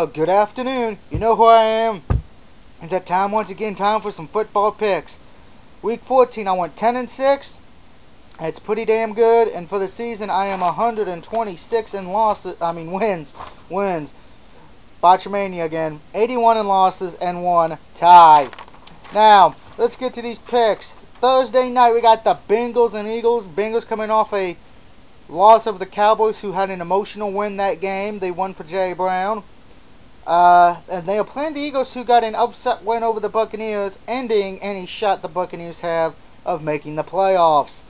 a good afternoon. You know who I am. It's that time once again, time for some football picks. Week 14, I went 10-6. It's pretty damn good. And for the season, I am 126 in losses. Wins. Botchamania again. 81 in losses and 1 tie. Now, let's get to these picks. Thursday night, we got the Bengals and Eagles. Bengals coming off a loss of the Cowboys, who had an emotional win that game. They won for Jay Brown. And they are playing the Eagles, who got an upset win over the Buccaneers, ending any shot the Buccaneers have of making the playoffs.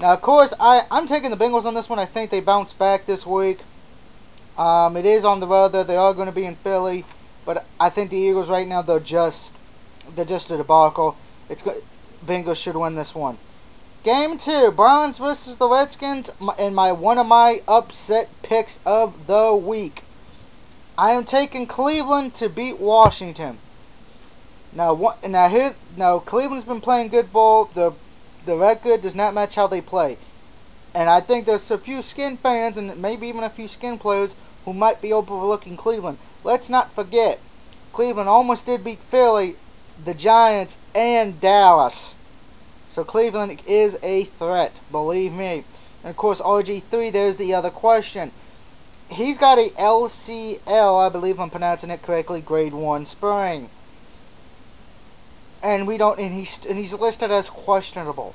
Now, of course, I'm taking the Bengals on this one. I think they bounce back this week. It is on the road, though. They are going to be in Philly. But I think the Eagles right now, they're just a debacle. Bengals should win this one. Game 2, Browns versus the Redskins, in one of my upset picks of the week. I am taking Cleveland to beat Washington. Now Cleveland's been playing good ball. The record does not match how they play. And I think there's a few Skin fans and maybe even a few Skin players who might be overlooking Cleveland. Let's not forget, Cleveland almost did beat Philly, the Giants, and Dallas. So Cleveland is a threat, believe me. And of course, RG3, there's the other question. He's got a LCL, I believe I'm pronouncing it correctly, grade 1 sprain. And he's listed as questionable.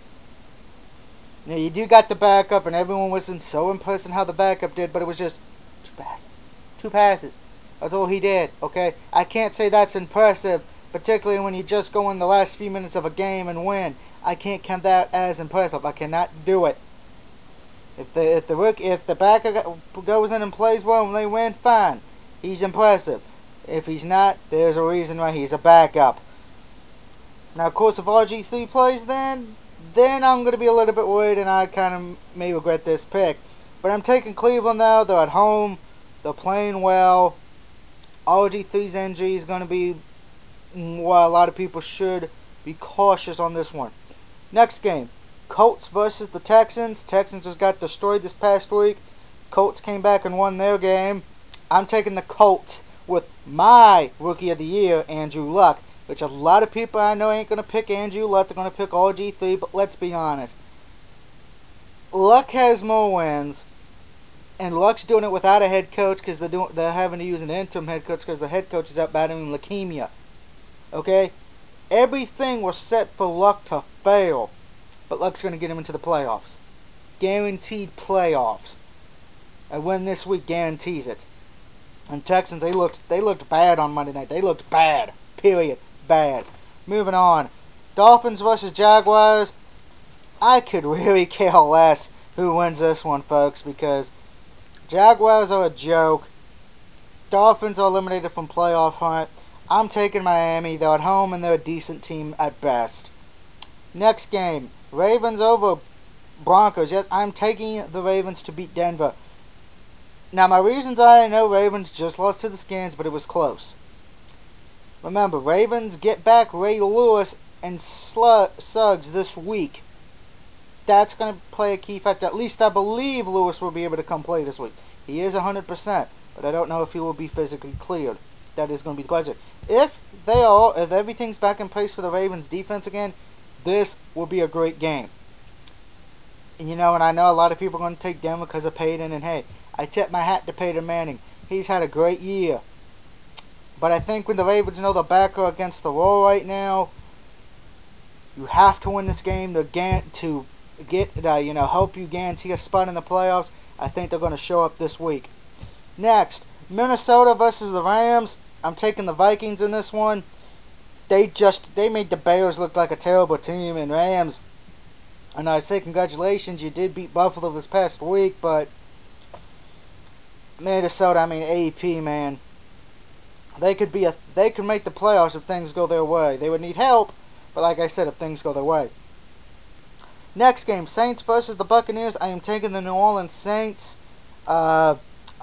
Now, you do got the backup, and everyone wasn't so impressed in how the backup did, but it was just 2 passes. 2 passes. That's all he did, okay? I can't say that's impressive, particularly when you just go in the last few minutes of a game and win. I can't count that as impressive. I cannot do it. If the backup goes in and plays well and they win, fine. He's impressive. If he's not, there's a reason why he's a backup. Now, of course, if RG3 plays, then I'm going to be a little bit worried, and I kind of may regret this pick. But I'm taking Cleveland, though. They're at home. They're playing well. RG3's injury is going to be, well, a lot of people should be cautious on this one. Next game, Colts versus the Texans. Texans just got destroyed this past week. Colts came back and won their game. I'm taking the Colts with my Rookie of the Year, Andrew Luck, which a lot of people I know ain't going to pick Andrew Luck. They're going to pick RG3, but let's be honest. Luck has more wins, and Luck's doing it without a head coach because they're having to use an interim head coach because the head coach is out battling leukemia. Okay? Everything was set for Luck to fail, but Luck's going to get him into the playoffs. Guaranteed playoffs. A win this week guarantees it. And Texans, they looked bad on Monday night. They looked bad. Period. Bad. Moving on. Dolphins versus Jaguars. I could really care less who wins this one, folks, because Jaguars are a joke. Dolphins are eliminated from playoff hunt. I'm taking Miami. They're at home, and they're a decent team at best. Next game, Ravens over Broncos. Yes, I'm taking the Ravens to beat Denver. Now, my reasons I know Ravens just lost to the Skins, but it was close. Remember, Ravens get back Ray Lewis and Suggs this week. That's going to play a key factor. At least I believe Lewis will be able to come play this week. He is 100%, but I don't know if he will be physically cleared. That is going to be the question. If everything's back in place for the Ravens defense again, this will be a great game. And and I know a lot of people are going to take Denver because of Peyton, and hey, I tip my hat to Peyton Manning. He's had a great year. But I think when the Ravens know the back are against the wall right now, you have to win this game to help you guarantee a spot in the playoffs. I think they're going to show up this week. Next, Minnesota versus the Rams. I'm taking the Vikings in this one. They made the Bears look like a terrible team, and Rams. And I say congratulations, you did beat Buffalo this past week, but Minnesota, AP, man. They could make the playoffs if things go their way. They would need help, but like I said, if things go their way. Next game, Saints versus the Buccaneers. I am taking the New Orleans Saints. I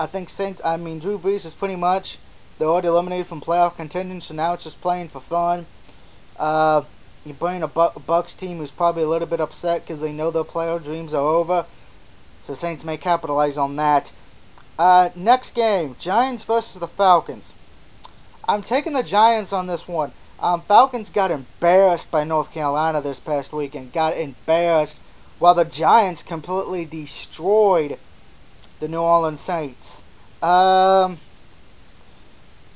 think Drew Brees is pretty much, they're already eliminated from playoff contention, so now it's just playing for fun. You bring a Bucs team who's probably a little bit upset because they know their playoff dreams are over. So Saints may capitalize on that. Next game, Giants versus the Falcons. I'm taking the Giants on this one. Falcons got embarrassed by North Carolina this past weekend. Got embarrassed while the Giants completely destroyed the New Orleans Saints. Now,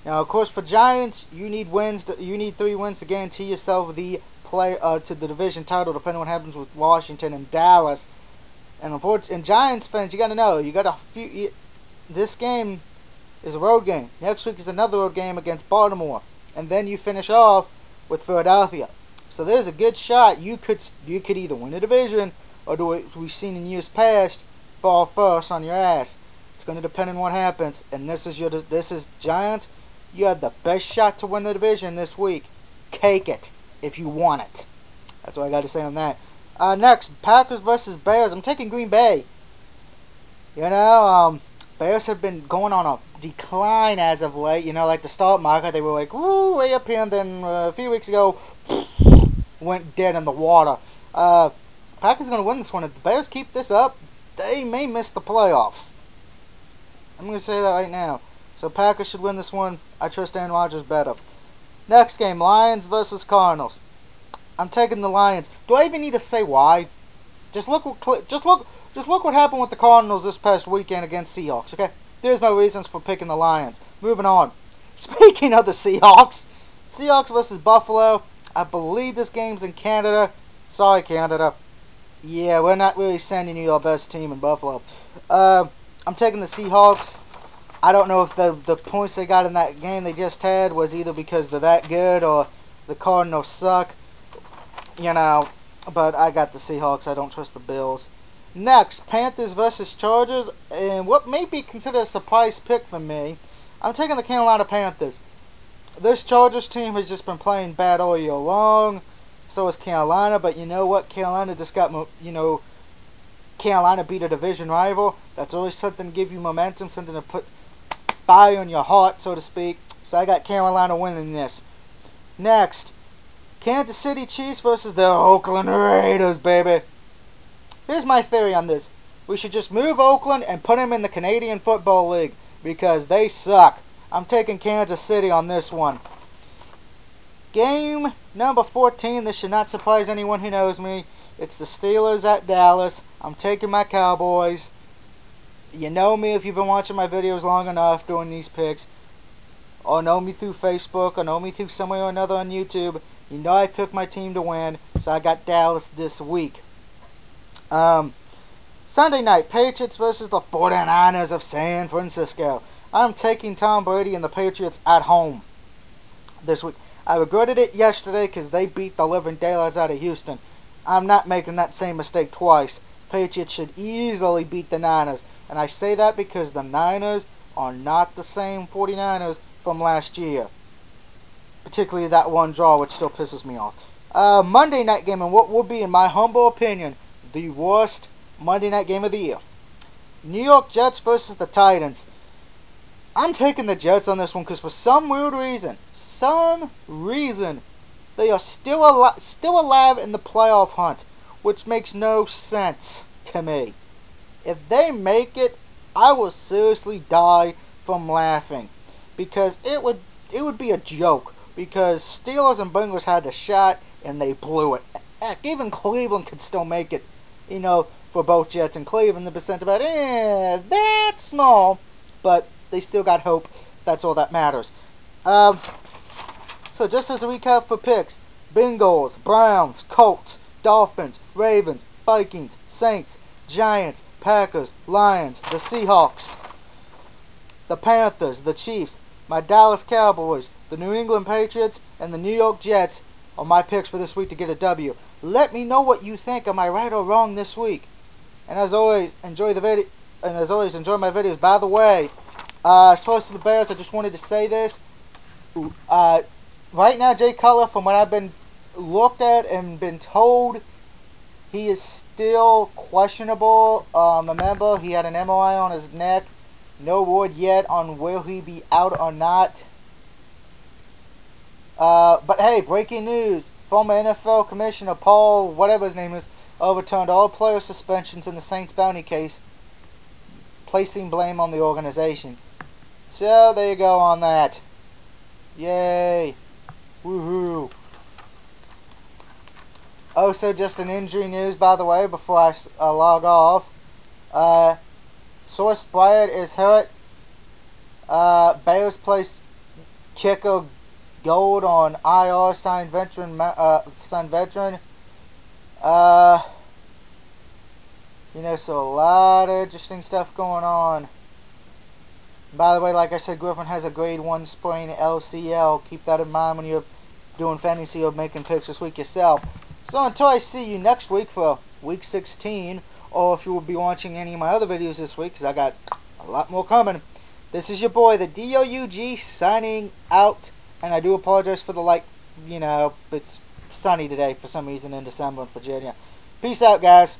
of course, for Giants, you need wins. You need 3 wins to guarantee yourself the play to the division title, depending on what happens with Washington and Dallas. And Giants fans, you got to know, you got a few. This game is a road game. Next week is another road game against Baltimore, and then you finish off with Philadelphia. So there's a good shot you could either win the division or do what we've seen in years past, fall first on your ass. It's going to depend on what happens. And this is Giants. You have the best shot to win the division this week. Take it if you want it. That's what I got to say on that. Next, Packers versus Bears. I'm taking Green Bay. You know, Bears have been going on a decline as of late. You know, like the stock market, they were like, woo, way up here, and then a few weeks ago, went dead in the water. Packers are going to win this one. If the Bears keep this up, they may miss the playoffs. I'm going to say that right now. So Packers should win this one. I trust Aaron Rodgers better. Next game, Lions versus Cardinals. I'm taking the Lions. Do I even need to say why? Just look what happened with the Cardinals this past weekend against Seahawks. Okay, there's my reasons for picking the Lions. Moving on. Speaking of the Seahawks versus Buffalo. I believe this game's in Canada. Sorry, Canada. Yeah, we're not really sending you our best team in Buffalo. I'm taking the Seahawks. I don't know if the points they got in that game they just had was either because they're that good or the Cardinals suck. You know, but I got the Seahawks. I don't trust the Bills. Next, Panthers versus Chargers, and what may be considered a surprise pick for me. I'm taking the Carolina Panthers. This Chargers team has just been playing bad all year long. So is Carolina, but you know what? Carolina just got, Carolina beat a division rival. That's always something to give you momentum, something to put fire on your heart, so to speak. So I got Carolina winning this. Next, Kansas City Chiefs versus the Oakland Raiders, baby. Here's my theory on this. We should just move Oakland and put them in the Canadian Football League because they suck. I'm taking Kansas City on this one. Game number 14. This should not surprise anyone who knows me. It's the Steelers at Dallas. I'm taking my Cowboys. You know me if you've been watching my videos long enough doing these picks, or know me through Facebook, or know me through some way or another on YouTube. You know I picked my team to win, so I got Dallas this week. Sunday night, Patriots versus the 49ers of San Francisco. I'm taking Tom Brady and the Patriots at home this week. I regretted it yesterday because they beat the living daylights out of Houston. I'm not making that same mistake twice. Patriots should easily beat the Niners. And I say that because the Niners are not the same 49ers from last year. Particularly that one draw, which still pisses me off. Monday night game, and what will be, in my humble opinion, the worst Monday night game of the year. New York Jets versus the Titans. I'm taking the Jets on this one because for some weird reason, they are still alive in the playoff hunt, which makes no sense to me. If they make it, I will seriously die from laughing because it would be a joke. Because Steelers and Bengals had a shot and they blew it. Heck, even Cleveland could still make it. You know, for both Jets and Cleveland, the percent about that small, but they still got hope. That's all that matters. So just as a recap for picks: Bengals, Browns, Colts, Dolphins, Ravens, Vikings, Saints, Giants, Packers, Lions, the Seahawks, the Panthers, the Chiefs, my Dallas Cowboys, the New England Patriots, and the New York Jets are my picks for this week to get a W. Let me know what you think. Am I right or wrong this week? And as always, enjoy the video. And as always, enjoy my videos. By the way, as far as the Bears, I just wanted to say this. Right now, Jay Cutler, from what I've been looked at and been told, he is still questionable. Remember, he had an MRI on his neck. No word yet on will he be out or not. But hey, breaking news. Former NFL Commissioner Paul, whatever his name is, overturned all player suspensions in the Saints bounty case. placing blame on the organization. So there you go on that. Yay. Woohoo. Also, just an injury news, by the way, before I log off. Source Bryant is hurt. Bears placed kicker Gold on IR, signed veteran. You know, so a lot of interesting stuff going on. By the way, like I said, Griffin has a grade 1 sprain LCL. Keep that in mind when you're doing fantasy or making picks this week yourself. So until I see you next week for week 16, or if you will be watching any of my other videos this week, because I got a lot more coming. This is your boy, the DOUG, signing out. And I do apologize for the, you know, it's sunny today for some reason in December in Virginia. Peace out, guys.